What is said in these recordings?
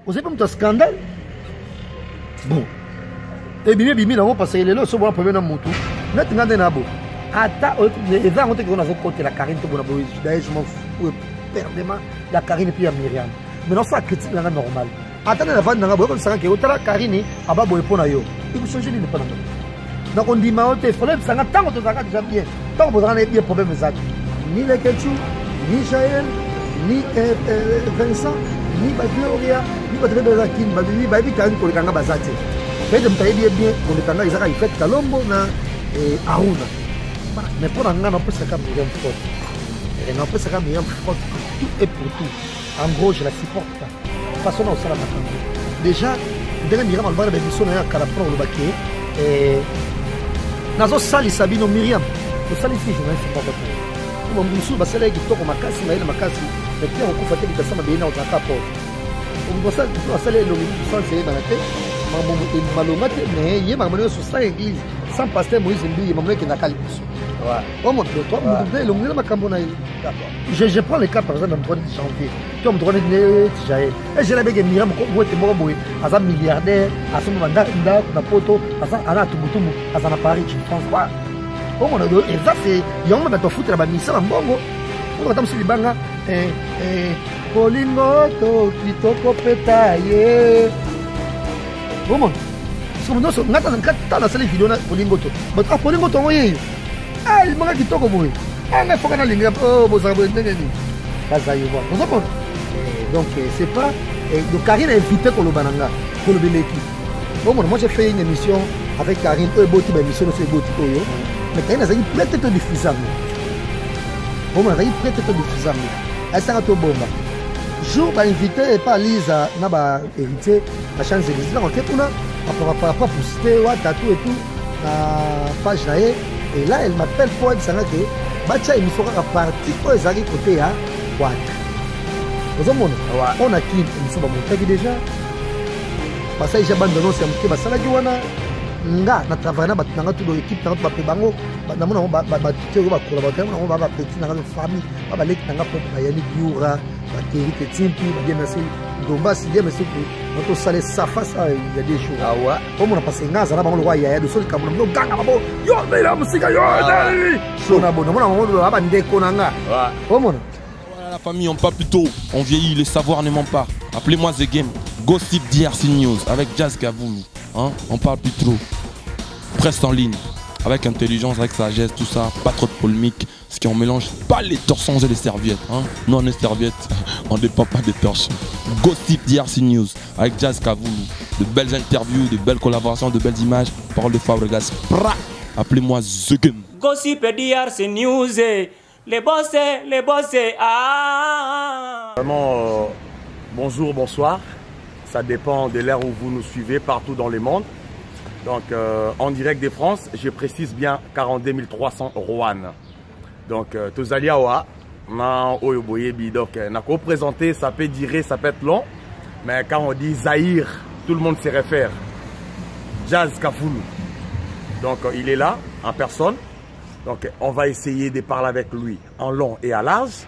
Vous savez pas un scandale. Bon. Et bien, bien, parce qu'il est là, ce bon premier dans mon tour. Notre grande nabo. Attends, les gens ont été qu'on a côté la Karine, tout le monde. D'ailleurs, je m'en fous perdement la Karine et puis la Myriam. Mais non, ça critique la normal. Attendez la vente dans la boîte, comme ça, que la Karine, à bas boy pour nayo. Il faut changer les pas. Donc on dit ma hôtel, problème, ça n'a tant que ça déjà bien. Tant que vous avez bien problème ça. Ni les Ketchou, ni Jaël, ni Vincent, ni Gloria, ni Patrick Bezakin, ni Baby Karine pour les Kanga Bazati. Mais de me bien bien pour les Kanga, ils ont fait Kalombo na Aruna. Mais pour un an, on peut se faire une faute. Et on peut se faire une faute tout et pour tout. En gros, je la supporte pas. De toute façon, on s'en va maintenant. Déjà, dès que Myriam a des missions à Calapro, le baquet, et Nazo Sali Sabino Myriam, le Sali si je ne sais pas pourquoi. Mon monsieur, c'est là qui toque ma casse, mais ma casse, mais puis on coupe la personne bien dans ta porte. On doit ça, ça les sans c'est dans la tête. Malomate, mais il y a ma manière sur ça église, sans pasteur Moïse Mbi, mon mec qui n'a qu'à l'église. Oh mon Dieu, toi, je prends le cas par exemple, dans le 3 janvier. Tu me donnes une Jaël. Et j'ai la bague Myriam, où était mort, à un milliardaire, à son mandat, à poto, à un Tumutumu, à un Paris, je ne pense pas. Oh mon Dieu, et ça c'est, il y a un peu de foutre la mission en bongo. On va tomber sur les bangas. Polingoto, Kitoko Petaye. Oh mon Dieu, ce que nous avons, on a fait vidéo Polingoto. Mais à Polingoto, oui. Ah, il m'a dit que tu ah, mais il faut qu'on ait les gars. Oh, vous avez dit que vous avez donc, c'est pas. Donc, Karine a invité pour le Bananga, pour le Beleki. Bon, moi, j'ai fait une émission avec Karine. Eux, beaucoup d'émissions, c'est beaucoup de mais Karine a dit peut-être diffusable. Bon, moi, elle a dit peut-être diffusable. Elle s'est rendue au bomba. Jour, bah, invité et pas Lisa, n'a pas hérité la chance de Lisa. Ok, pour là, on va pas poster, tatou et tout, la page là. Et là, elle m'appelle pour dire que Bacha il me fera partie pour les alliés côté à Ouad. Vous avez on a qui nous sommes montés déjà. Parce que j'ai abandonné c'est un petit peu ça la Joana. Nga na travailler na na toute l'équipe na ba bango na mona ba tike ba collaborateur na ba petit na famille ba lek na pour ba yani Yura ba Keri Ketimpi ba bien merci Domba si bien merci pour notre salé ça face il y a des jours. Ah ouais. Comme on a passé ngaza na ba le roi ya de sol kamona no ganga babo yo na musika yo so na bona mona ba ndeko na nga. Ouais. Voilà la famille on pas plus tôt, on vieillit, le savoir ne ment pas. Appelez-moi The Game. Gossip DRC News avec Jazz Kavoulou. Hein? On parle plus trop. Presse en ligne. Avec intelligence, avec sagesse, tout ça. Pas trop de polémique. Ce qu'on mélange pas les torsons et les serviettes. Hein? Non, on est serviettes. On ne dépend pas des torsons. Gossip DRC News avec Jazz Kavoulou. De belles interviews, de belles collaborations, de belles images. Parole de Fabregas. Appelez-moi The Game. Gossip DRC News. Les bossés. Ah. Vraiment, bonjour, bonsoir. Ça dépend de l'heure où vous nous suivez partout dans le monde. Donc en direct de France, je précise bien 42 300 Rouen. Donc Tozaliawa, na Oyoboyebi. Donc na représenté, ça peut durer, ça peut être long. Mais quand on dit Zahir, tout le monde se réfère. Jazz Kavoulou. Donc il est là en personne. Donc on va essayer de parler avec lui en long et à large.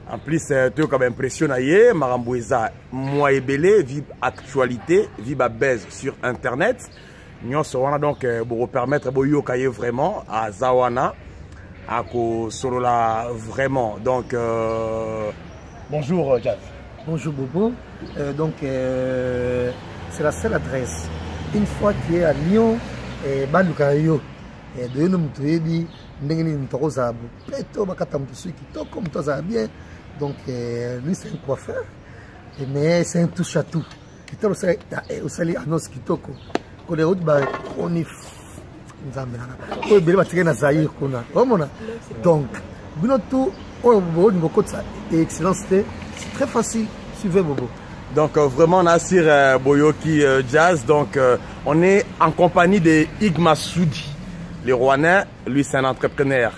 En plus, tu comme impressionné, Maramboueza, moi et Belé, vive actualité, vive à baise sur Internet. Nous sommes donc pour vous permettre de vraiment à Zawana, à Solola vraiment. Donc, bonjour Jazz. Bonjour Bobo. Donc, c'est la seule adresse. Une fois qu'il est à Lyon, Balukayo, de nous montrer, bien. Donc, lui, c'est un coiffeur, mais c'est un touche-à-tout. On est annonce kitoko. On est on est donc, excellence, c'est très facile. Suivez Bobo. Donc, vraiment, Nassir Boyoki Jazz. Donc, on est en compagnie de Igma Soudi. Le Rouennais, lui, c'est un entrepreneur.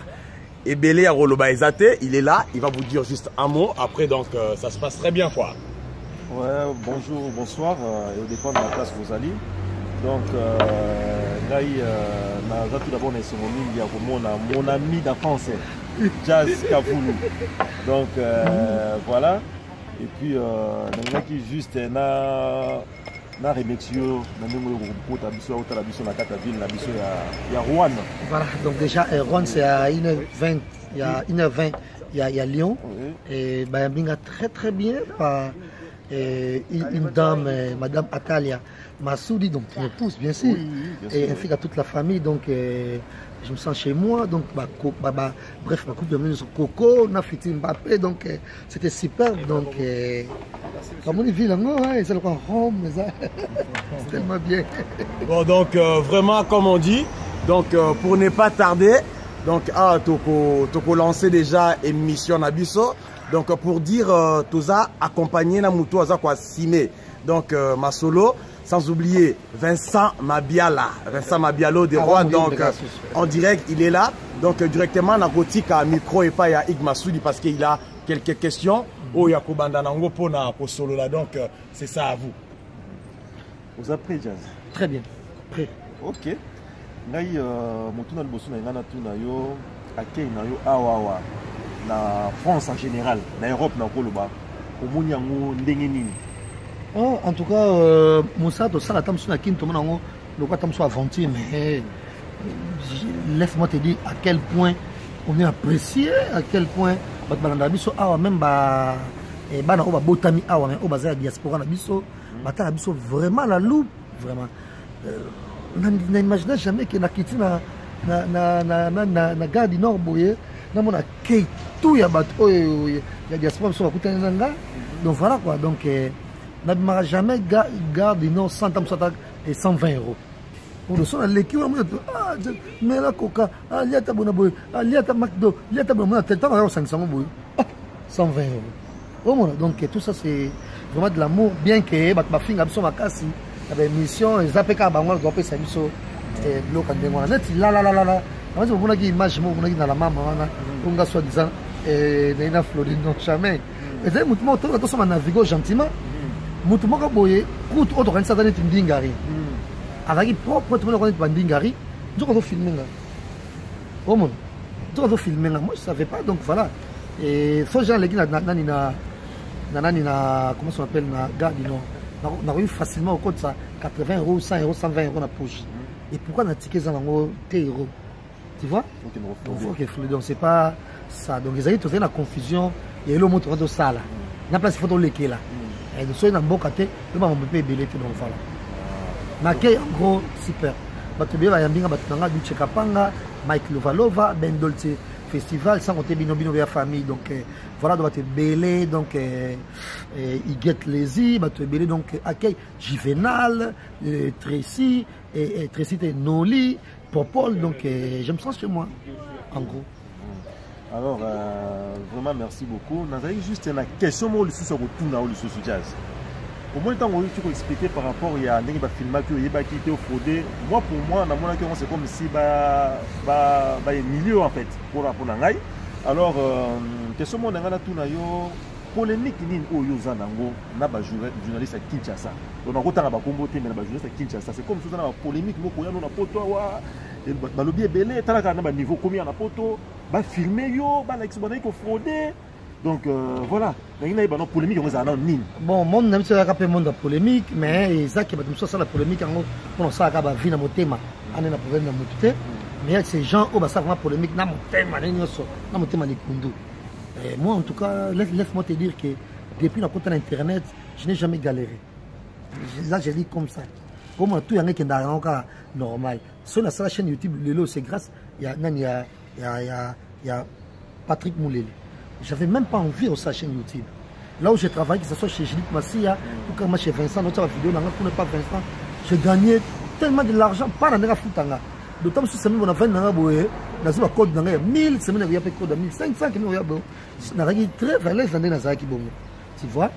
Et Belé à Rolobaïzate, il est là, il va vous dire juste un mot. Après, donc, ça se passe très bien, quoi. Ouais, bonjour, bonsoir. Et au départ de la place Rosalie. Donc, tout d'abord, mon ami d'enfance, Jazz Kavoulou. Donc, voilà. Et puis, qui juste na remexio na ndenge ko ta biso auta la biso na kata ville na biso ya Rouen. Voilà, donc déjà Rouen c'est à 1h20, il y a 1h20 il y a Lyon. Oui. Et Bayambinga très très bien par une dame, Madame Atalia Massoudi, donc qui me pousse bien sûr. Oui, bien sûr. Et ainsi qu'à toute la famille, donc je me sens chez moi, donc bref, ma coupe de menus sur Coco, on a fait Mbappé, donc c'était super, donc comme on est ville, c'est le Rome, c'est tellement bien. Bon, donc vraiment, comme on dit, donc pour ne pas tarder, donc toko lancer déjà émission Nabiso, donc pour dire toza accompagné na muto aza kwa simé, donc ma solo. Sans oublier Vincent Mabiala de Rouen, donc en direct, il est là. Donc directement, on a un micro et pas à Ig Massoudi parce qu'il a quelques questions. Oh, il y a Kobandanango pour solo là, donc c'est ça à vous. Vous êtes prêts, Jazz? Très bien, prêt. Ok. Ngai motuna liboso na ngana tuna yo akei na yo awawa na France en général, na Europe na koloba. Omoni yango ndenge nini? Oh, en tout cas, Moussa, tout ça, la table sur la quinte, le quoi table sur aventure, mais laisse-moi te dire à quel point on est apprécié, à quel point Balandabiso a même botami a même au bazar diaspora nabiso, Batanabiso vraiment la loupe, vraiment. On n'imagine jamais que na quitté na gare du Nord boye, na mon accueil tout ya bateau ya diaspora sur la côté nanga, donc voilà quoi, donc n'abîmera jamais garde du Nord 100 et 120 euros. On reçoit l'équipe, mais la coca, liata bonaboy, liata McDo, liata bonaboy, tel temps 500 euros. 120 euros. Donc tout ça c'est vraiment de l'amour, bien que ma fille a besoin de ma casse, la mission, les APK à Bangola doivent payer sa mission. L'eau quand on a là. On a une image, on a dans la maman, on a soi-disant, et n'a Floride, donc jamais. Et c'est un naviguer gentiment. Mutumoka boye route auto kan satane tindingari avec propre tout le monde bandingari je dois filmer là au monde je dois filmer là moi je savais pas donc voilà et faut genre les nani na comment ça s'appelle na gare du Nord on a eu facilement au compte ça 80 euros 100 euros 120 euros na poche et pourquoi na ticket ça nango t euros tu vois donc c'est pas ça donc ils ont tout fait la confusion et le mot de ça là na place photo leke là et de soins dans bon côté le moment peut belé donc voilà nakei en gros super bato bien ba yambinga bato nanga du Chekapanga Mike Lovalova Ben Dolce festival sans compter bino ya famille donc voilà doit être belé donc il get lazy bato belé donc accueil Juvenal Tracy et Tracy Noli Popol donc je me sens chez moi en gros. Alors, vraiment merci beaucoup. Nous avons juste une question sur le jazz. Au moins, tant que tu peux expliquer par rapport à un film qui était au fraudé, moi pour moi, c'est comme si il y a un milieu en fait pour Nangai. Alors, question sur le polémique na ba journaliste à Kinshasa. On a autant ba comboté mais ba journaliste à Kinshasa, c'est comme si on a polémique moko ya na poto wa ba lobby belé talaka na ba niveau combien na poto ba filmer yo ba like ba ko frauder. Donc voilà, il y a une polémique bon, mon n'aime pas le monde polémique mais ça qui va ça la polémique on ça va vie na motema ane na problème na motuté mais ces gens au ça vraiment polémique na motema na motema ni kundu. Moi, en tout cas, laisse-moi te dire que depuis la côte internet, je n'ai jamais galéré. Là, je dis comme ça. Pour moi, tout le monde qui est normal. Sur la chaîne YouTube, c'est grâce il y a Patrick Mouleli. Je n'avais même pas envie de sa chaîne YouTube. Là où je travaille, que ce soit chez Gilles Massia ou comme chez Vincent, notre vidéo, on n'est pas Vincent, j'ai gagné tellement de l'argent, pas dans la foutanga. D'autant que si on a 20 ans, dans un code de 1000, c'est un code de 1500 qui nous a très à l'aise dans les tu vois.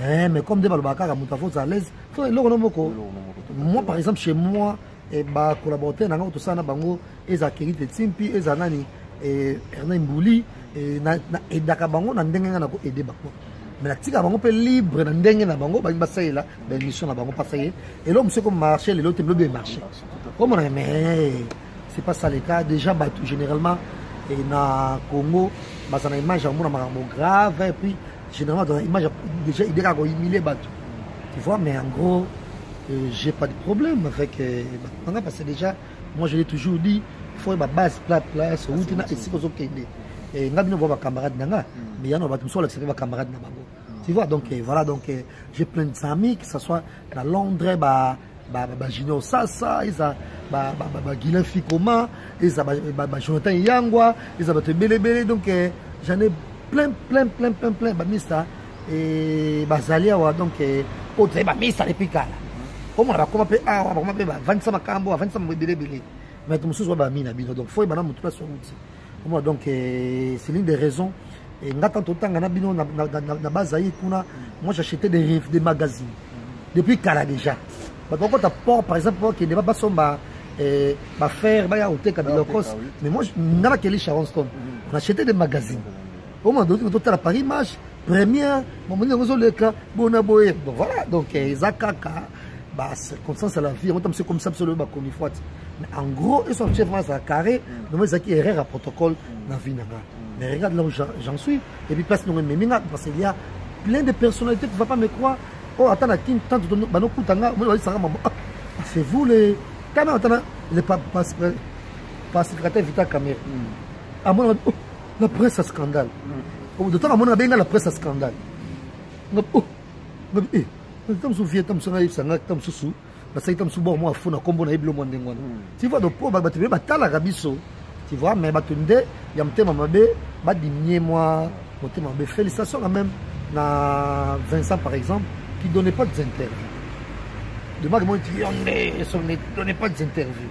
Mais comme des balbacars à Moutafos à l'aise, moi par exemple chez moi, et collaborateur dans tout ça, et Zakiri Timpi, et Zanani, et Hernan Mbouli, et Dakabango, n'a pas aidé. Mais la tika bango peut libre dans dengue na bango ba basay là ben mission na bango passer et l'homme c'est comme marché les autres le bien marché comme mais c'est pas ça le cas déjà généralement et na Congo bah ça na image en grave et puis généralement dans l'image, déjà, il est humilié, tu vois, mais en gros, j'ai pas de problème avec parce que déjà, moi je l'ai toujours dit, il faut une base place, où tu as ici aux autres. Et nous avons des camarades, mais il y a des camarades. Tu vois, donc voilà, donc j'ai plein d'amis, que ce soit dans Londres, Junior Sasa, Guilain Fikoma, Jonathan Yangwa, Bele, donc j'en ai plein, Mista, et Bazalia, donc, autre, Mista, les Picala. Comment on va commencer à 25 Makambo, 25 Bele, mais tout le monde va mine, donc il faut y avoir tout sur route. Donc c'est l'une des raisons. Et na base moi j'achetais des magazines depuis Kala déjà. Par exemple, qui n'est pas faire mais moi je n'ai Sharon Stone. On achetait des magazines. Au moment donné, on à Paris Match, première, bon voilà, donc Zakaka, circonstance à la vie, on est comme ça, absolument comme il faut. Mais en gros, ils sont chefs à carré, donc ils ont erreur à protocole dans la vie. Mais regarde là où j'en suis, et puis place nous parce qu'il y a plein de personnalités, tu ne vas pas me croire. Oh, attends, tant de c'est vous les. Quand même, attends, les pacificateurs Vita Caméra. À mon la presse à scandale. De temps à mon avis, la presse à scandale. Tu vois, donc, tu vois, mais il y a un thème moi, félicitations quand même à Vincent par exemple, qui ne donnait pas d'interviews. De moi, on ne donnait pas d'interviews.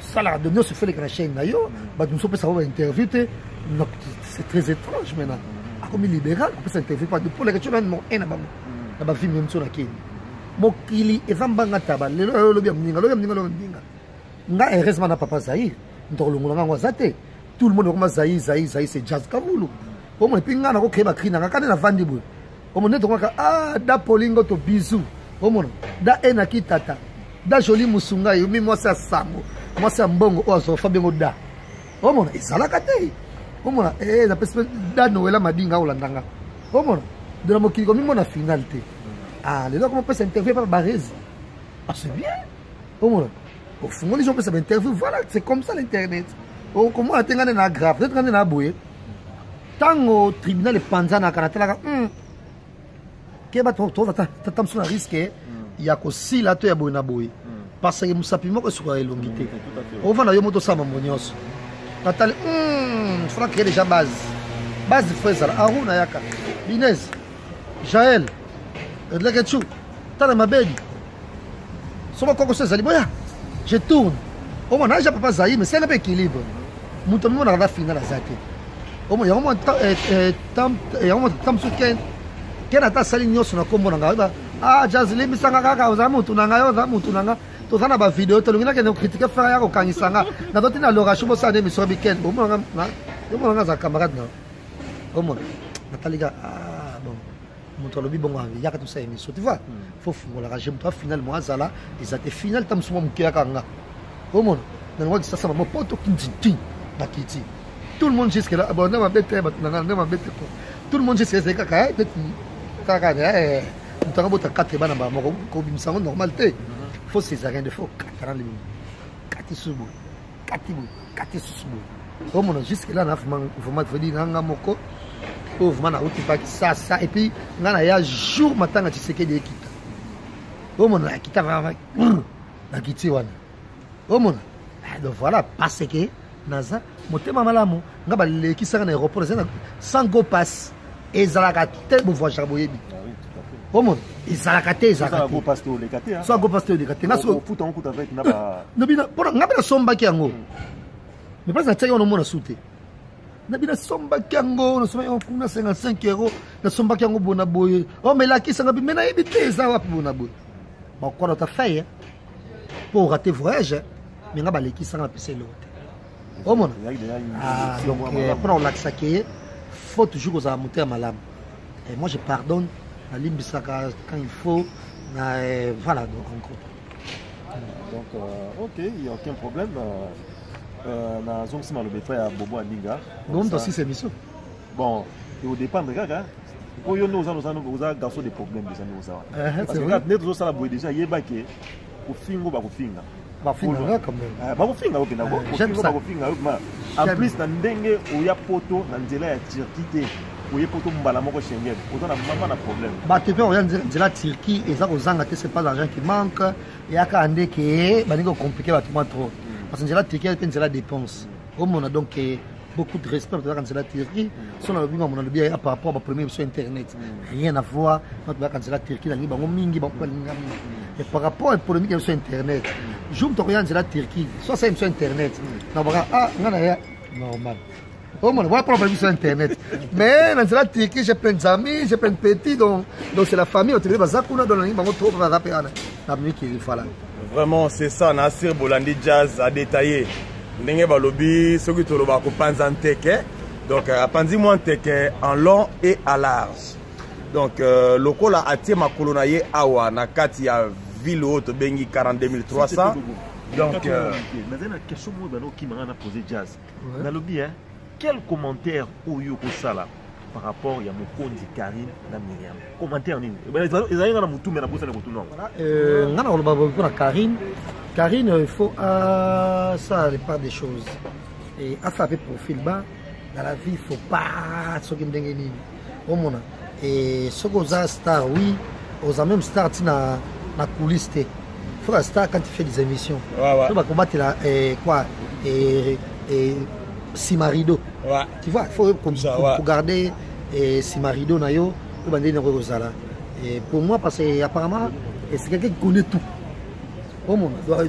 Ça, là, de nous, se fait les chaînes d'ailleurs, nous sommes pas interview. C'est très étrange maintenant. Comme libéral, on peut s'interviewer pour les questions de mon haine, on va vivre même sur la quai. Mon kili, et va m'banga taba, le heureusement, n'a pas Zahir. Tout le monde Zahir, c'est Jazz Kavoulou. Au moins, puis, on a créé ma cri, on a quand même vendu. Au moins, on a da Polingo to bisou. Au moins, da Enaki Tata, da Joli Musunga, moi c'est Samo, moi c'est Mbongo, oh, Fabien Oda. Au moins, et ça l'a gâté. Au moins, la perspective da Noël Madinga ou Landanga. Au moins, de la moquille comme une finalité. Ah, les gens comment peut s'interviewer par Barrez. Ah, c'est bien. Au moins, au fond, les gens peuvent s'interviewer. Voilà, c'est comme ça l'internet. Oh, comment on a été grave, peut-être qu'on a boué. Tant au tribunal de Panzana, quand on a dit, tu as risqué, il y a aussi là, tu as boué. Parce que nous savons que c'est une longuité. On va aller au Sama Monios. Nathalie, il faut créer déjà base. Base de Frézal, Aruna Yaka, Inès, Jaël, Edlegetchou, Tana Mabedi. Soma Koko Zaliboya. Je tourne. Au moins, je ne peux pas Zahir, mais c'est un peu équilibre. Nous avons la finale à Zaki. Au moins, il y a un moment de temps sur Ken. Ken a ta saline sur la combo. Ah, Jazz, mais ça n'a pas de tout ça na vidéo to ngina ke critiquer frère yako kangisanga na doti na loration bo sa de mission weekend bo mo nga za camarade na bo mo nataliga ah bon mon to lobi bon ya ka tout ça émission tu vois faut la j'aime toi finalement azala ils étaient final tam suma mkia kanga bo mo na ngwa ça mo poto kinti na kiti tout le monde jusque là bon na mabete na mabete ko tout le monde jusque là kaka kaka on bota 4 bana ba mo ko bimsango normalité. Faut césarien de faux 40 minutes 4 subu 4 subu au moins jusque là na vraiment veut dire nga moko au vraiment na outi pas ça et puis nga ya jour matin na tiseke de kita au moins na kita va na kiti wana au moins donc voilà parce que naza motema malamu nga ba lekisa na aéroport sans go pass ezalaka te bo voyage boyebi. Comment ils ont racaté, ils ont racaté. Soit go pasteur les gâtés. Naso foot en coup avec naba. Nabina pour ngabela somba kiango. Mais pas na tsayo no mona souté. Nabina somba kiango no somba on kuna 55 €. Na somba kiango bona boye. Oh mais là qui ça ngabi mena ebité ça wa bona boye. Bon quoi on t'a fait pour rater voyage mais ngaba leki ça na pese l'autre. Oh mon. Ah donc pour l'axaké faut toujours aux monter à malam. Et moi je pardonne la limbisaka quand il faut, voilà donc en gros. Donc ok, il n'y a aucun problème. Na zone si malobé frère Bobo Aninga. Non aussi c'est mission. Bon, il faut dépendre gars. Pour nous, nous avons garçon des problèmes déjà nous ça. Parce que quand nous ça la boue déjà yebake au fingo ba kofinga. Ba finga quand même. Ba kofinga ok na j'aime ça. En plus na ndenge oya poto na nzela ya Turquie oya poto mbala moko Schengen. Autant na maman na problème. Ba te faire oya nzela Turquie et ça kozanga te c'est pas l'argent qui manque et aka ande que ba ningo compliqué ba trop. Parce que nzela Turquie c'est nzela dépense. Comme on a donc beaucoup de respect pour la Turquie. Si on a vu mon bien par rapport à ma première sur Internet, rien à voir. Notre la Turquie, la Liban, et par rapport à la polémique sur Internet, je me regarde la Turquie, soit c'est sur Internet. Ah, normal. Oh, on voit pas sur Internet. Mais dans la Turquie, j'ai plein d'amis, j'ai plein de petits, donc c'est la famille. Vraiment, c'est ça, Nassir Bolandi Jazz a détaillé. Ndenge balobi soki toloba ko panza nteke donc apanzi moi nteke en long et à large donc lokola atie makolo na ye awa na kati ya ville haute bengi 42300 donc mais une question moi bano qui m'a posé Jazz nalobi hein quel commentaire oyo ko sala par rapport à Mokondi Karine na Myriam commentaire nini ils ont na mutu mais na bosa na mutu non ngana ko ba pour Karine, il faut ça pas des choses. Et à faire profil bas, dans la vie, il ne faut pas ce qui me dégaine. Et ce qu'on a star, oui, on a même star dans la coulisse. Il faut la star quand tu fais des émissions. Il faut combattre quoi Simarido. Tu vois, il faut regarder Simarido Nayo pour bander et pour moi, parce que apparemment, c'est quelqu'un qui connaît tout. Au monde, on va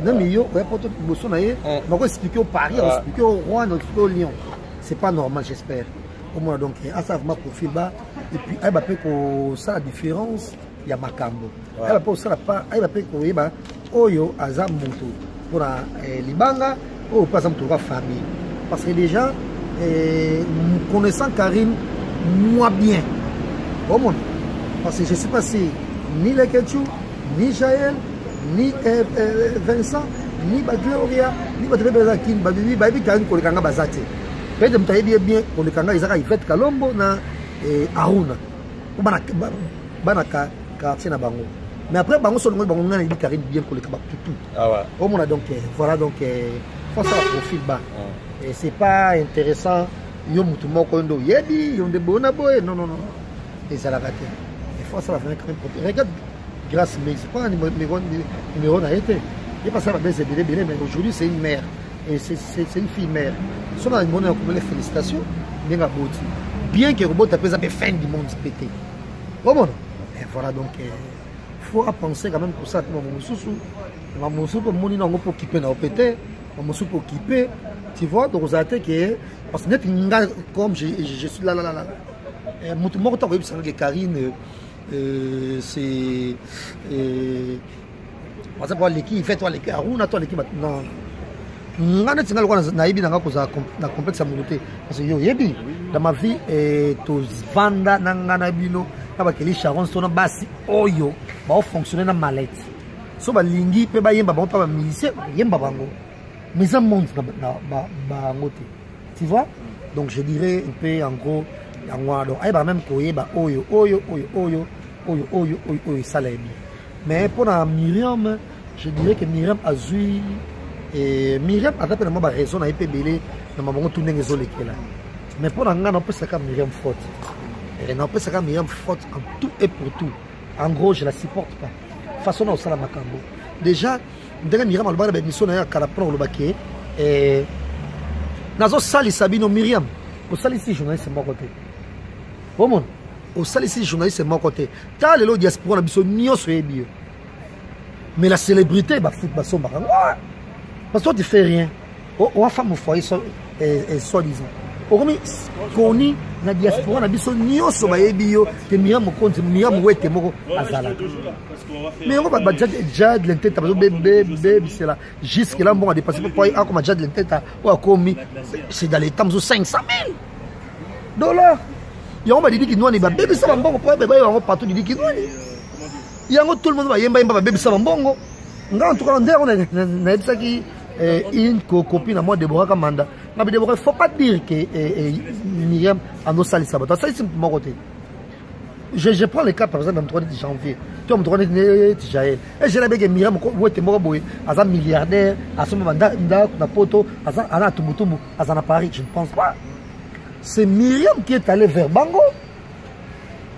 expliquer au Paris, on va expliquer au Rwanda, on va expliquer au Lyon. C'est pas normal, j'espère. Au moins, donc, à ça, ma profil bas. Et puis, elle va faire que ça, la différence, il y a Makambo. Elle va faire ça, elle va faire que Oyo, Azam Monto. Pour Libanga, ou pas exemple, pour la famille. Parce que déjà, connaissant Karine, moi bien. Au monde. Parce que je ne sais pas si ni les Ketchou, ni Jaël, ni Vincent, ni Gloria, ni Batebezakin, Babibi, Babi Karine, pour les Kanga Bazate. Peut-être que vous bien pour les Kanga, ils ont fait Kalombo, na Aruna. Ou Banaka, quartier na Bango. Mais après, Bango, son nom, Bango, il dit Karine bien pour les Kaba tout. Ah ouais. Au moins, donc, voilà, donc, faut ça profil bas. Et c'est pas intéressant. Yo mutumo kondo yebi, yo de bonaboy, non. Et ça la raté. Il faut ça la faire quand même. Regarde. Grâce, mais c'est pas un numéro d'arrêté. Il n'est pas ça, mais aujourd'hui c'est une mère. Et c'est une fille mère. Si on a une monnaie, on les félicitations, bien à beauté. Bien que le robot appelle ça fin du monde pété. Bon, et voilà donc, il faut penser quand même pour ça que mon sous pour mon nom pour occuper dans pété, mon sous pour occuper, tu vois, donc vous avez que parce que comme je suis là. Mon tout le monde a Karine. C'est par exemple l'équipe fait toi l'équipe Aruna toi l'équipe non ngana tinga kwa naibi nanga koza na complexe à monter parce que yo yebi dans ma vie to vanda nangana bino na bakeli Sharon sona basi oyo ba fonctionner na mallette so ba lingi pe ba yemba ba pa musicien yemba bango mais un monde ba ngote tu vois donc je dirais un peu en gros donc il va même koyeba oyo ça l'a bien. Mais pour Myriam, je dirais que Myriam a joué et Myriam a rappelé ma raison à épébélé dans ma maman tourner les oles là. Mais pour Nanga on peut savoir Myriam faute. Et on peut savoir Myriam faute en tout et pour tout. En gros, je la supporte pas. Façon au sala makambo. Déjà, dès Myriam alba la mission na kala prendre le baquet et nazo sali sabino Myriam. Au sali si journaliste c'est mon côté. Au monde. Au sali si journaliste c'est mon côté. T'as les diaspora na biso nyos ebio. Mais la célébrité bah foot bah somba. Parce que toi tu fais rien. On femme au foyer soi-disant. Okomi koni na diaspora na biso nyos ba ebio que Myriam konti Myriam wete moko azala. Mais on va Jad l'entête parce que bébé c'est là jusque là bon a dépassé pour quoi comme Jad l'entête ou commis c'est dans les temps de 500 000 $. On va dire qu'il nous on est bébé ça va bon pour bébé on va partout dire qu'il il y a tout le monde va yemba bébé ça va bon en tout cas on a ça qui une copine à moi Déborah Kamanda mais Déborah faut pas dire que Myriam a nos salis ça c'est mon côté Je prends le cas par exemple de 3 janvier. Tu as 3 de Jaël. Et je l'ai dit que Myriam, où est mort, un milliardaire, à ce moment na poto, à Tumutumu, à Paris, je ne pense pas. C'est Myriam qui est allé vers Bango.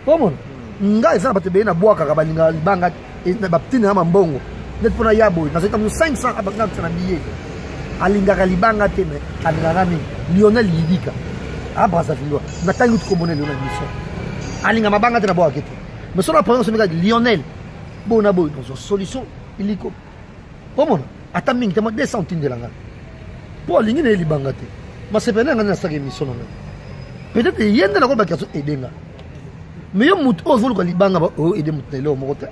Comment? Nga eza batebe na boaka kabalinga libanga na baptina na mbongo. Net pona yabo, na c'est 500 abanga na billet. Alinga libanga te mais alinga ni Lionel Yidika. Brazzaville. Na tangi ko bonne Lionel mission. Alinga mabanga te na boaka te. Mais sur la première semaine Lionel bona boy dans une solution iliko. Comment? Ataming te mo 2 centimes de langa. Pour alinga na libanga te. Mais c'est pas na sa mission na. Peut-être yende na ko bakaso edenga. Mais yo mutu ozulu ko libanga ba o ede mutelo mota.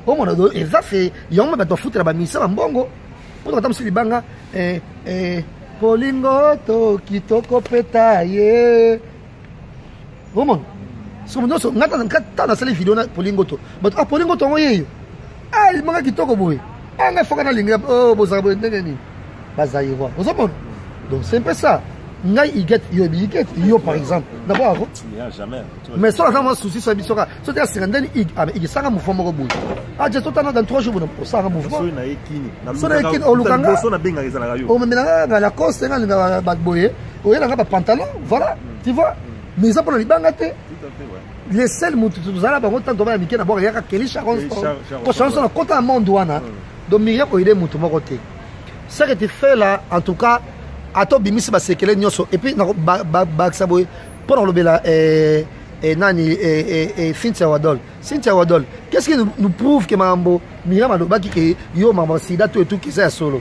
O mona do ezafe yonga ba to futela ba misa mbongo. Poto katamsi libanga polingo to kitoko petaye. O mona. Somo no so ngata na sele video na polingo to. But polingo to ngoyeyo. Libanga kitoko boy. Anga foka na linga bozaka boy ndenge bazayirwa. Ozomona. Donc c'est un peu ça. Yo par exemple d'abord jamais mais ça a un souci sur bisoka so dia sirandeni il sanga mouvement ko bout ah je totana dans 3 jours pour ça mouvement so na ekini olukanga so na benga ezala yo o menanga na la coste na ba boye o yela ba pantalon voilà tu vois mais ça pour les bangate les seuls mutu tuzala bango tanto ba mikena bo ya ka keli charon pour chanson na kota monde wana donc Myriam o ide mutu moko te ça qui était fait là en tout cas ato bimisi ba sekele nyoso et puis ba saboy pour le bela nani Cynthia Wadol qu'est-ce qui nous prouve que mambo Myriam alobaki que yo mambo sida tout et tout qui c'est solo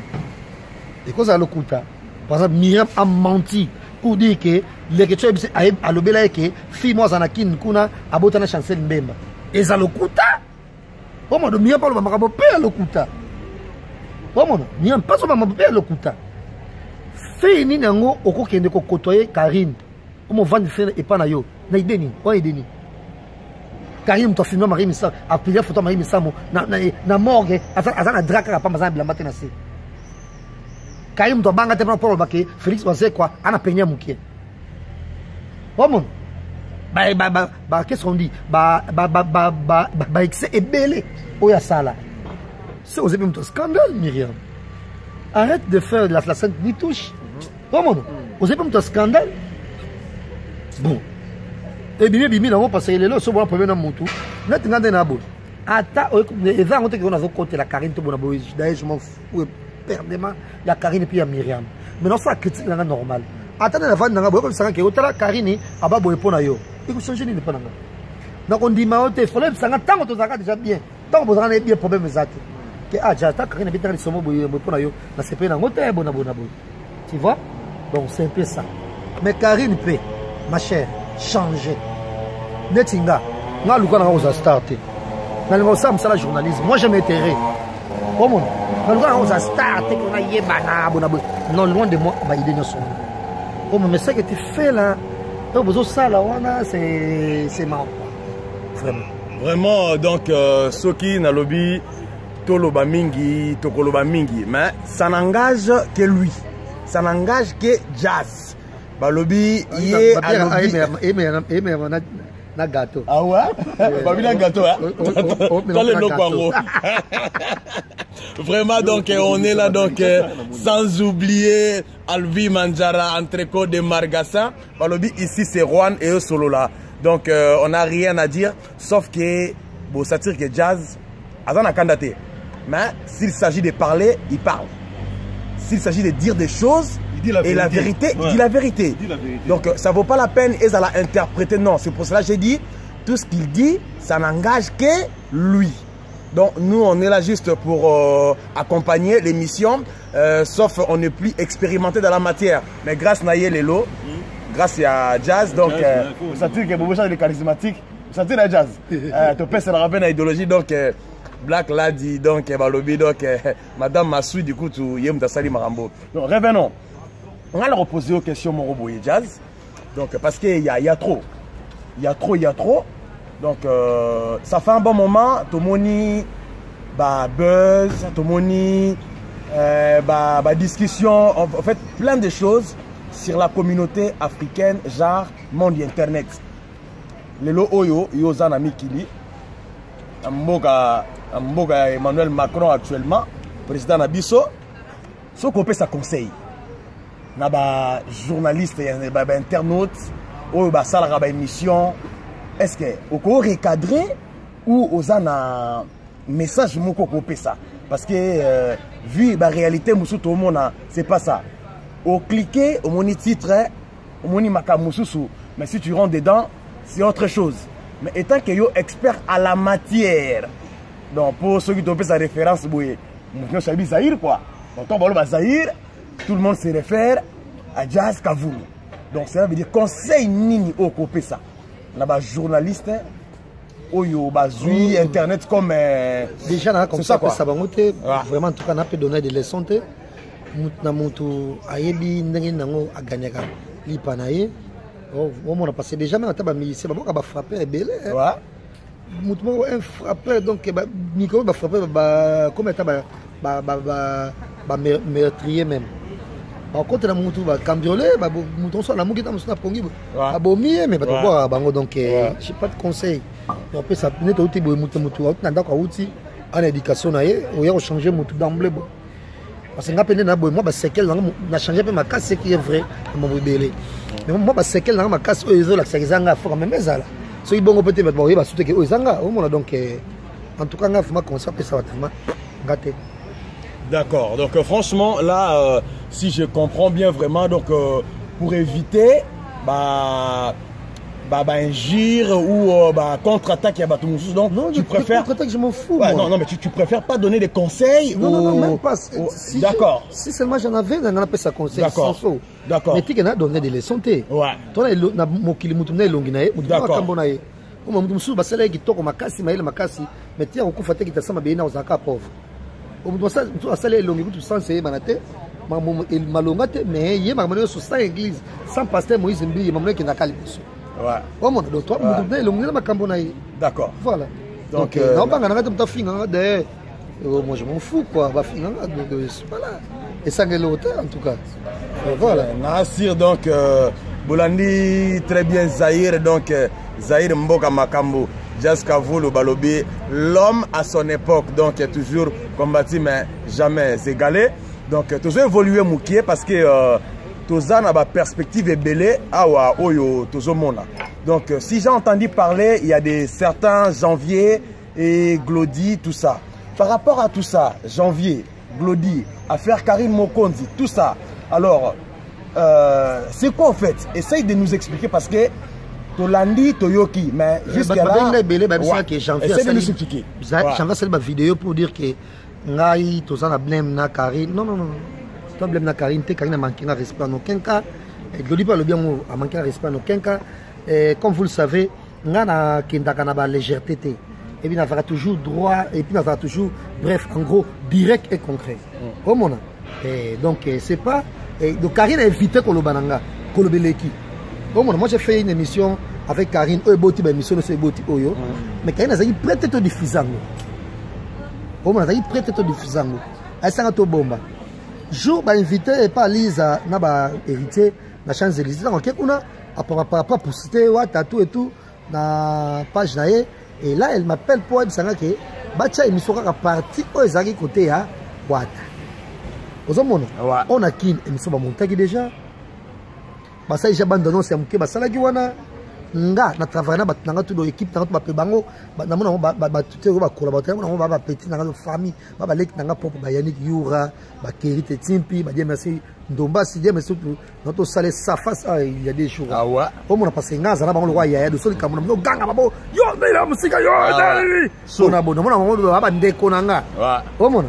et cause à lokuta par exemple Myriam a menti pour dire que les que tu as alobela que fille moi zanakin kuna abota na chancel mbemba et ça lokuta au moins Myriam parle mambo pe lokuta au moins Myriam pas so mambo pe lokuta fait ni nango oko kende ko kotoyer Karine o mo vendre faire et pas na yo na ideni o ideni Karine to filmer Marie Missa a plusieurs photos Marie Missa na morgue azana draka pa mazana bila matena se Karine to banga te pour bake Félix Bazé quoi ana penya mukie o mon ba qu'est-ce qu'on dit ba excès et belé o ya sala c'est osé même to scandale Myriam arrête de faire la scène ni touche. Comment? Vous avez pas un scandale? Bon. Et bien, bien, parce que les lois sont pour venir mon tour. Net n'a d'un abo. Ata, les gens ont été qu'on a côté la Karine tout bon abo. D'ailleurs, je m'en fous perdement. Il y a Karine et puis il y a Myriam. Mais non, ça critique là normal. Attendez la fin d'un abo comme ça que autant Karine aba boy pour na yo. Il faut changer ni pas nanga. Donc on dit ma hôtel, faut le sang tant que ça déjà bien. Tant que vous en avez bien problème exact. Que ah j'ai attaqué Karine bien dans le somo boy pour na yo. Na c'est pas na hôtel bon abo. Tu vois? Donc c'est un peu ça. Mais Karine peut, ma chère, changer. Netinga, nga luka na oza starter. Na lingo sam ça la journalisme. Moi j'aime intérêt. Comment? Na luka na oza starter qu'on a yebana bonabo. Non loin de moi ba idée nyoso. Comme mais ça que tu fais là, donc besoin ça là c'est marrant. Vraiment. Vraiment donc Soki na lobby toloba mingi, tokoloba mingi, mais ça n'engage que lui. Ça n'engage que Jazz. Balobi, il na gâteau. Ah ouais? Babi na gâteau, hein? Vraiment, donc, on est là, donc, sans oublier Alvi Manjara, entrecôte de Margassa. Balobi, ici, c'est Juan et eux solo là. Donc, on n'a rien à dire, sauf que, bon, ça tire que Jazz, Azan a candidaté. Mais, s'il s'agit de parler, il parle. S'il s'agit de dire des choses, il dit la vérité. Et la vérité, ouais. Il dit la vérité. Donc ça ne vaut pas la peine et ça l'a interprété. Non, c'est pour cela que j'ai dit, tout ce qu'il dit, ça n'engage que lui. Donc nous, on est là juste pour accompagner l'émission, sauf on n'est plus expérimenté dans la matière. Mais grâce à Lelo, grâce à Jazz, donc ça tue que Bobo Charles est charismatique, ça tue la Jazz. Tu peux se rappeler dans l'idéologie, donc Black l'a dit, donc Balobi, donc Madame Massou, du coup, tu y es Sali Marambo. Donc revenons. On va leur reposer aux questions Morobo et Jazz. Donc parce qu'il y a trop. Il y a trop. Donc ça fait un bon moment. Tomoni, buzz, Tomoni, discussion. En fait, plein de choses sur la communauté africaine, genre monde internet. lelo oyo yoza na mikili mboka Emmanuel Macron actuellement président na biso so ko pesa conseil na ba journaliste ba internaute oyo ba salaka ba émission est-ce que oko recadrer ou ozana message moko ko pesa parce que vu la réalité musu tout le monde c'est pas ça au cliquer au moni titre au moni makamususu mais si tu rentres dedans c'est autre chose mais étant que yo expert à la matière donc pour ceux qui t'ont fait sa référence boye nous sabi Zahir quoi donc on parle Zahir tout le monde se réfère à Jazz Kavoulou donc ça veut dire conseil nini au copé ça là bas journaliste oyo bazui internet comme déjà là comme ça ça va monter vraiment en tout cas on a peut donner des leçons te na mutu ayebi ndenge nango aganyaka lipanaye on a passé déjà mais on t'a milicier ba frapper belé ouais mutu un frappeur donc ba micro ba frapper ba comme état ba meurtrier même par contre na mutu ba cambriolé ba mutu so na muki ta musuna pongi ba bomier mais ba to boire bango donc j'ai pas de conseil on peut s'appeler tout type mutu na ndako outi en éducation na ye o ya changer mutu d'emblée parce que ngapende na boy moi ba séquelle na changer pe ma casse c'est qui est vrai mon rebelle mais moi ba séquelle na ma casse o ezo la xanga faut quand même ezala so ibongo peut-être ba ba souté que o ezanga o mona donc en tout cas nga faut ma conseil pe ça va tellement gâté. D'accord, donc franchement là si je comprends bien vraiment donc pour éviter injure ou contre-attaque il y a donc non, tu préfères contre-attaque je m'en fous ouais, non mais tu préfères pas donner des conseils non même pas si d'accord si seulement j'en avais on appelle ça conseil d'accord mais tu que na donner des leçons té ouais toi na mokili mutu na elongi na ye mutu na kambo na ye comme mutu musu basala kitoko makasi maile makasi mais tia okufa te kitasama beina ozaka pauvre mutu asala elongi mutu sans seye banate malonga te mais ye makamano so sans église sans pasteur Moïse Mbi makamano ki nakali biso ouais oh mon donc toi mutu na elongi na makambo na ye d'accord voilà donc na banga na mutu finga de moi je m'en fous quoi ba finga voilà et ça est l'auteur en tout cas voilà Nassir donc Bolandi très bien Zahir donc Zahir Mboka Makambo Jazz Kavoulou Balobi l'homme à son époque donc est toujours combattu mais jamais égalé donc toujours évolué moukié parce que toza na ba perspective ebelé awa oyo tozo mona donc si j'ai entendu parler il y a des certains Janvier et Glody tout ça par rapport à tout ça Janvier Glody affaire Karim Mokonzi tout ça alors c'est quoi en fait essaye de nous expliquer parce que Tolandi Toyoki mais jusqu'à là essaye de nous expliquer j'envoie cette vidéo pour dire que ngai toza na blème na Karim non toi blème na Karim te Karim a manqué de respect en aucun cas et Glody pas le bien a manqué de respect en aucun cas et comme vous le savez ngana kindaka na ba légèreté te et puis n'aura toujours droit et puis n'aura toujours bref en gros direct et concret comme on a et donc c'est pas et donc Karine a invité Kolobananga Kolobeleki comme moi j'ai fait une émission avec Karine Boti émission de Boti Oyo mais Karine a dit prête te diffusant comme on a dit prête te diffusant elle s'en to bomba jour ba invité et pas Lisa na ba héritier na Champs-Élysées donc on a par pour citer wa tatou et tout na page na et là elle m'appelle pour dire que bacha émission ka partie o ezaki côté ya Wata on a qui émission ba montaki déjà basa déjà bande annonce ya muke basala ki wana nga na travailler na batanga tout l'équipe na ba pe bango na mona ba tuté ba collaborateur na ba petit na famille ba leki na pop ba Yannick Yura ba Kerite Timpi ba dire merci Ndomba si dire merci notre salé sa face il y a des jours ah ouais on a passé ngaza na bango le roi ya de soli kamona no ganga babo yo ndela musika yo so na bona mona ba ndeko na nga ouais on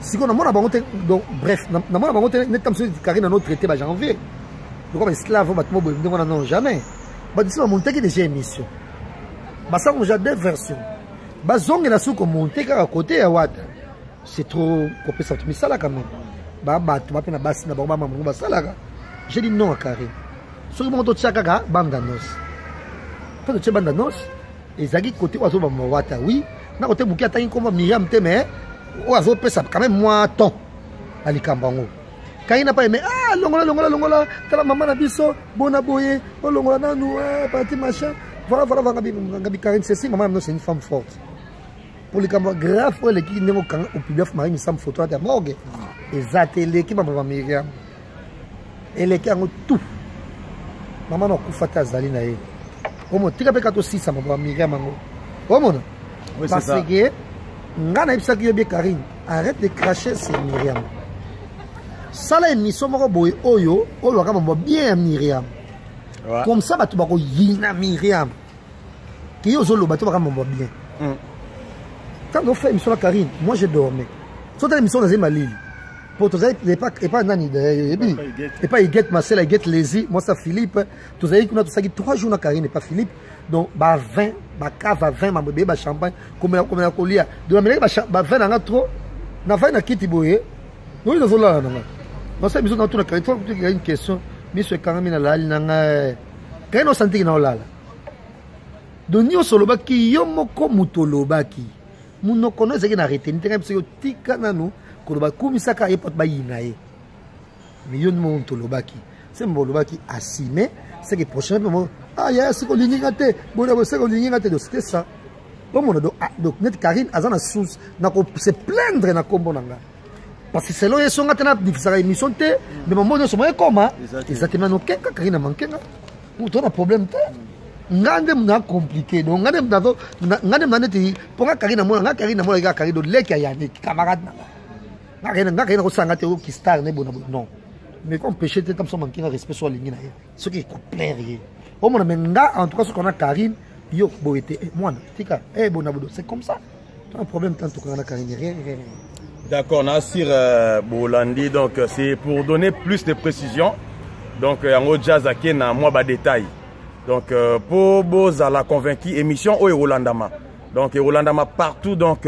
si on a mon abonné donc bref na mon abonné net comme si Karine a notre traité ba janvier donc comme esclave ba tumo bondo non jamais ba disi ba monter que déjà émission ba ça on a deux versions ba zonge na sou ko monter ka côté ya Wata c'est trop copé ça mais ça là quand même ba tu ba pena basi na ba mama ba salaka j'ai dit non à Karine so que mon to tsaka ka banda nos to tse banda nos ezaki côté wazo ba Wata oui na côté buki atangi comme Miriam te mais ou à ça quand même moi temps à likambango quand il n'a pas aimé longola tala maman na biso bona boye longola nanu parti machin voilà, Gabi Karine, c'est si, maman, c'est une femme forte. Pour les caméras graves, les qui n'ont aucun au public, Marie, une photo à la morgue. Et ça, l'équipe, maman, Myriam. Et les qui ont tout. Maman, on a fait Zalina. Au moins, tu as fait 4 ou 6 à maman, Myriam. Au moins, parce que, Karine, arrête de cracher, c'est Myriam. Ça, là, émission, Oyo, Oyo, bien Myriam. Comme ça, tu vas yina Myriam. Qui est au zolo, tu vas bien. Quand on fait l'émission à Karine, moi je dormais. Soit l'émission dans ma lille. Pour tous les pas nani et pas il get Marcel, il get Lazy, moi ça Philippe. Tous les qu'on a tout ça qui 3 jours à Karine et pas Philippe. Donc bah 20, bah cave à 20, ma bébé bah champagne comme la colia. De la manière bah 20 na trop. Na 20 na kiti boye. Oui, nous là na. Moi ça émission dans tout la Karine, il y a une question. Monsieur Karine na la na quand on sentit na la. Donc nous solo baki yomoko mutolobaki. Nous ne connaissons pas arrêté. Nous avons dit que nous avons commissaire à l'époque de l'Inaï. Mais nous avons dit que c'est un peu assumé. C'est que prochainement, ah, il y a ce qu'on dit, c'était ça. Donc, notre Karine, à la source, se plaindre dans le combo. Parce que c'est là que nous avons dit que c'est une émission, mais nous avons dit que exactement, nous avons Karine a manqué. Nous avons un problème. Ngande mna compliqué donc ngande mna pour Karine moi Karine do leki ya Yannick camarade na Karine ko sanga te ki star ne bona non mais comme péché te comme ça manquer respect sur ligne na ce qui est plein rien au moins mais en tout cas ce qu'on a Karine yo boité moi tika bona bodo c'est comme ça un problème tant qu'on a Karine rien. D'accord, Nassir Bolandi, donc c'est pour donner plus de précisions. Donc en jazz à na moi ba détail. Donc pour Boza la convaincu émission au Rolandama. Donc Rolandama partout donc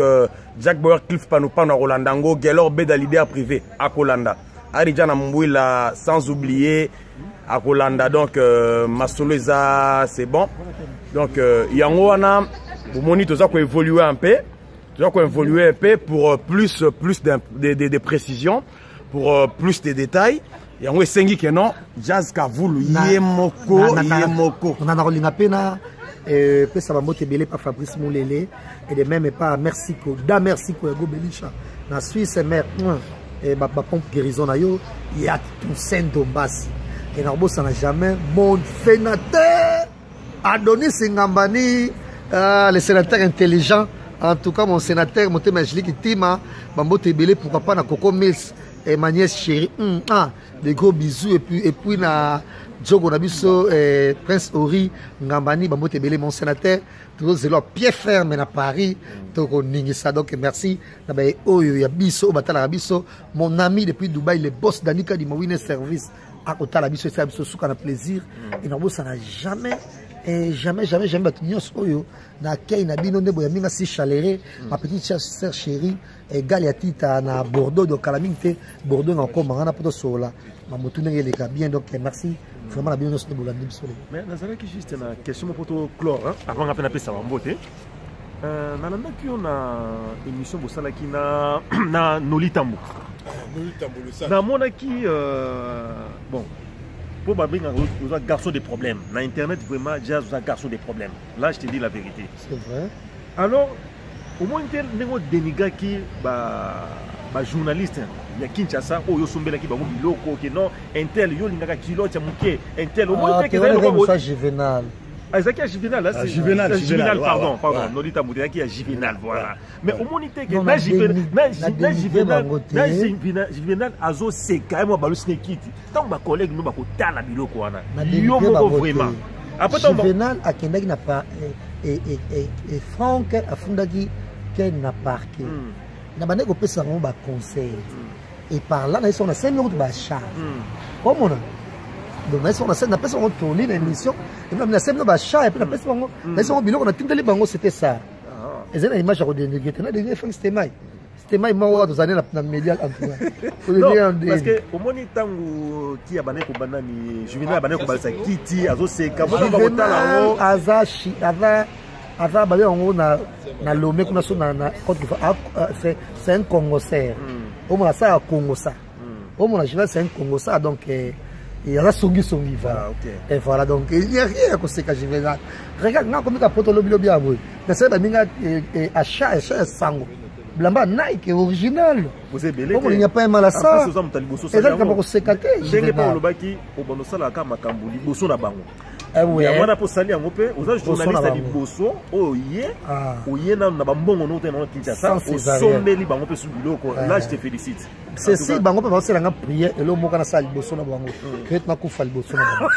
Jack Bauer Cliff Panopano Rolandango Gelor Bedalidea privé à Kolanda. Aridjana Mbouila sans oublier à Kolanda donc Masoleza c'est bon. Donc Yangoana pour moni tout ça qu'on évoluer un peu. Tout ça qu'on évoluer un peu pour plus de précisions, pour plus de détails. Et on est que non, Jazz Kavoulou, Yemoko. On a un pena, et ça va monter belé par Fabrice Moulele, et de même pas merci ko, da merci ko Ego Belisha. Na Suisse, mère, et ma pompe guérison na yo, il y a tout saint Dombassi. Et Narbo, ça n'a jamais, mon sénateur, Adonis Singambani, le sénateur intelligent, en tout cas mon sénateur, mon témajli qui tima, Bambo Tebele, pourquoi pas na Coco Mills. Et ma nièce chérie, des gros bisous et puis na Djogo Nabiso Prince Ori Ngambani Bambo Tebele mon sénateur toujours c'est leur pied ferme à Paris donc on ça donc merci na ba oyo ya biso batala biso mon ami depuis Dubaï le boss d'Anika di Mawine service à côté la biso ça biso souka na plaisir et na ça n'a jamais et jamais batunios oyo na kei na bino ndebo ya minga si chaléré ma petite sœur chérie et Galiatita na Bordeaux donc à la mine Bordeaux encore marana poto sola ma motune les bien donc merci vraiment la bien nos bolandi bisole mais nazala qui juste na question pour to clore avant à peine appeler ça mbote na landa ki on a émission bosala ki na Nolitambo le ça na mona ki bon pour Babing, vous avez garçon des problèmes. Dans Internet, vraiment, Jazz, vous avez garçon des problèmes. Là, je te dis la vérité. C'est vrai. Alors, au moins, il y a des dénigrés qui sont journalistes. Il y a Kinshasa, oh, Yosumbela qui sont locaux, qui non, Intel, Yolinga, Kilo, Tchamouké, Intel, au moins, il y a Juvenal. Isaac Juvenal, là, c'est Juvenal, pardon, Nolita Moudéa qui est Juvenal, voilà. Mais au moins, il y a Juvenal, Azo, c'est quand même un balus Nekiti. Tant que ma collègue nous va coûter la bilo, quoi. Vraiment. Juvenal, à Kendaki n'a pas, et Franck, à Fundaki, qui n'a pas marqué. Il n'a pas de ça, on va conseil. Et par là, on a 5 minutes de charge. Comment on a? Donc, on a tourné l'émission, et puis on a fait un chat, et puis on a fait un bilan, c'était ça. Et c'est une image à redénigrer. C'était mal. C'était mal, moi, dans les années, dans les médias. Parce que, au moins, il y a des banani, Juvenal, Bané, Kobalsa, Kiti, Azo, Seka, Juvenal, Azachi, Ava, Balé, on a Lomé, c'est un Congosais. Au moins, ça, à Congosa. Au moins, c'est un Congosa, donc. Et là, songi, voilà. Et voilà, donc, il n'y a rien que c'est que je vais là. Regarde, comme il y a un lobby à vous. Mais c'est un achat, sango. Blamba Nike est original. Vous êtes belé. Il n'y a pas un mal à ça. Et là, il y a un sécaté. Je n'ai pas le baki au Bonosala Kamakambuli, Bosso na bango. Oui. Il y a un sali en opé, aux journalistes à Bosso, au yé, na bambongo no teno Kinshasa, au sommet li bango pe subulo. Là, je te félicite. C'est si bango peut passer la prière et le mot kana sali Bosso na bango. Que na kufa Bosso na bango.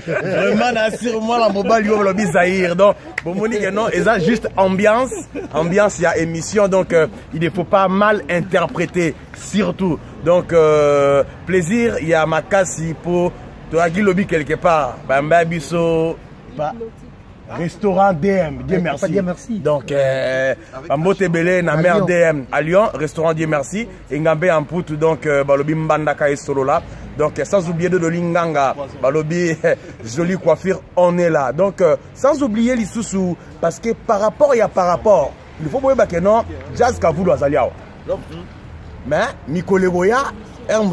Vraiment, assure-moi la mobile yo lobby Zahir. Donc, bon Monique non, et ça juste ambiance, il y a émission donc il ne faut pas mal interpréter surtout. Donc plaisir, il y a Makasi pour toi qui lobby quelque part. Bamba Bisso, restaurant DM, Dieu merci. Dieu merci. Donc Bambo Tebele na mère DM à Lyon, restaurant Dieu merci. Et Ngambé en Poutou donc balobi Mbandaka et solo là. Donc sans oublier de Linganga, balobi jolie coiffure, on est là. Donc sans oublier les sous parce que par rapport il faut voir que non Jazz Kavulu azaliao. Mais Mikole Boya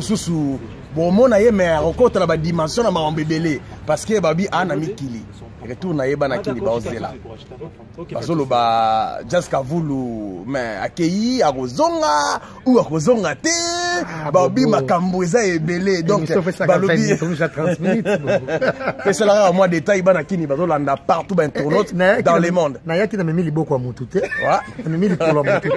sous bon mon aye mais encore la dimension na ma bébélé parce que babi ana mikili retour na yeba na kili ba ozela bazolo ba Jazz Kavulu mais akei akozonga ou akozonga te babi makambo eza ebelé donc balobi 30 minutes c'est cela moi détail bana kini bazolanda partout ba internaute dans le monde na yaki na memi liboko ya mutu te na memi likolo ya mutu te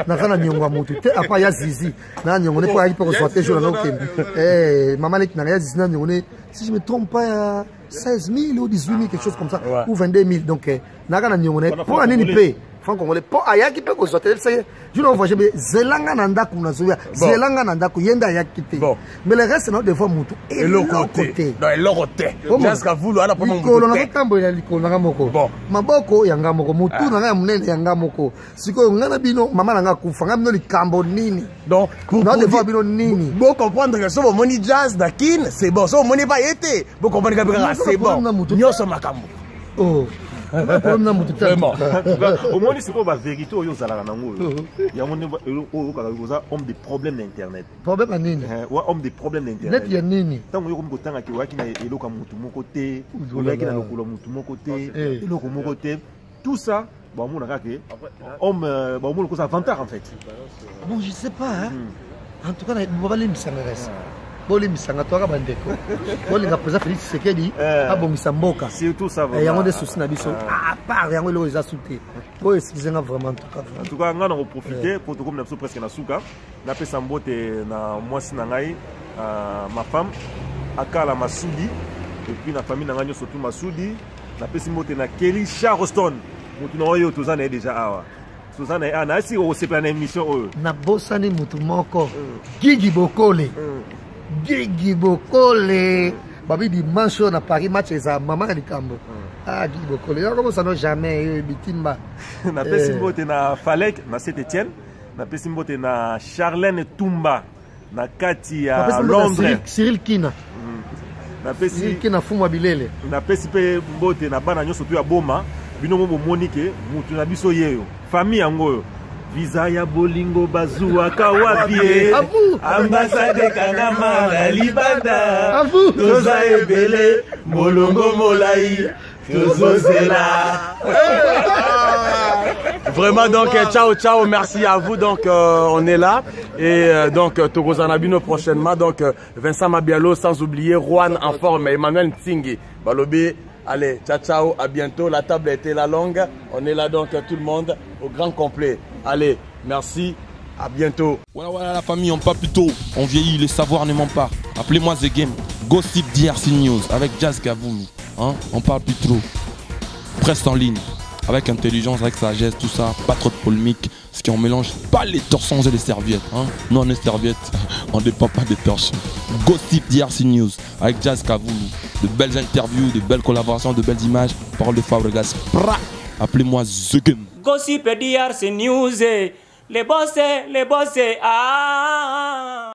na kana nyongo ya mutu te apa ya zizi na nyongo ne po ayi po soite jour na okende maman leki na ya zizi na nyongo ne si je me trompe pas 16 000 ou 18 000 quelque chose comme ça ou 22 000 donc na kana nyongo ne po anini pe franc congolais po ayaki pe ko soite c'est je ne vois jamais zelanga na ndako na zoya zelanga na ndako yenda ayaki te mais le reste non des fois mutu et le côté dans le côté Jazz Kavulu ana pas ko na tambo ya likolo na moko maboko yanga moko mutu na munene yanga moko siko ngana bino mama na nga kufa ngam likambo nini donc pour non des fois bino nini bon comprendre que so moni Jazz Dakin c'est bon so moni pas été bon comprendre que c'est bon nyoso makambo vraiment au moins c'est quoi la vérité au yozala nango ya moni o ka homme des problèmes d'internet problème nini homme des problèmes d'internet net ya nini tango yo ko tanga ki waki na eloka mutu moko te olaki na lokolo mutu moko te eloko moko te tout ça bon mon akake homme bon mon ko ça avantage en fait bon je sais pas hein en tout cas on va les misangeresa boli misanga toka bandeko boli ngapoza Félix Sekedi abongisa mboka surtout ça va yango de souci na biso à part yango le za souté bo excusez-moi vraiment en tout cas ngana ko profiter pour tout comme na presque na suka na pesa mbote na mwasi na ngai ma femme akala Masudi et puis na famille na ngai surtout Masudi na pesa mbote na Kelly Charleston mutu na oyo tozana déjà awa tozana ana si o sepla na émission oyo na bosani mutu moko Gigi Bokole Gigi Bokole babi dimanche na Paris match eza maman ya likambo Gigi Bokole yo comme ça non jamais bitimba na pesi mbote na Falek na Saint-Étienne na pesi mbote na Charlène Tumba na kati ya Londres Cyril Kina na pesi Cyril Kina fumwa bilele na pesi pe mbote na bana nyoso to ya boma bino mo Monique mutu na biso yeyo famille yango visa ya bolingo bazua kawapie ambassade kanama la libanda toza ebele molongo molai tozozela vraiment donc ciao merci à vous donc on est là et donc Togozanabino prochainement donc Vincent Mabialo sans oublier Juan en forme Emmanuel Ntingi Balobi. Allez, ciao, à bientôt. La table a été la longue. On est là donc tout le monde au grand complet. Allez, merci, à bientôt. Voilà la famille, on parle plus tôt. On vieillit, le savoir ne ment pas. Appelez-moi The Game. Gossip DRC News avec Jazz Kavulu. Hein? On parle plus trop. Presse en ligne. Avec intelligence, avec sagesse, tout ça. Pas trop de polémique. Ce qui on mélange pas les torsons et les serviettes. Hein? Nous, on est serviettes. On ne dépend pas des torchons. Gossip DRC News avec Jazz Kavulu. De belles interviews, de belles collaborations, de belles images. Parole de Fabregas. Appelez-moi The Game. Gossip DRC News. Les boss, ah.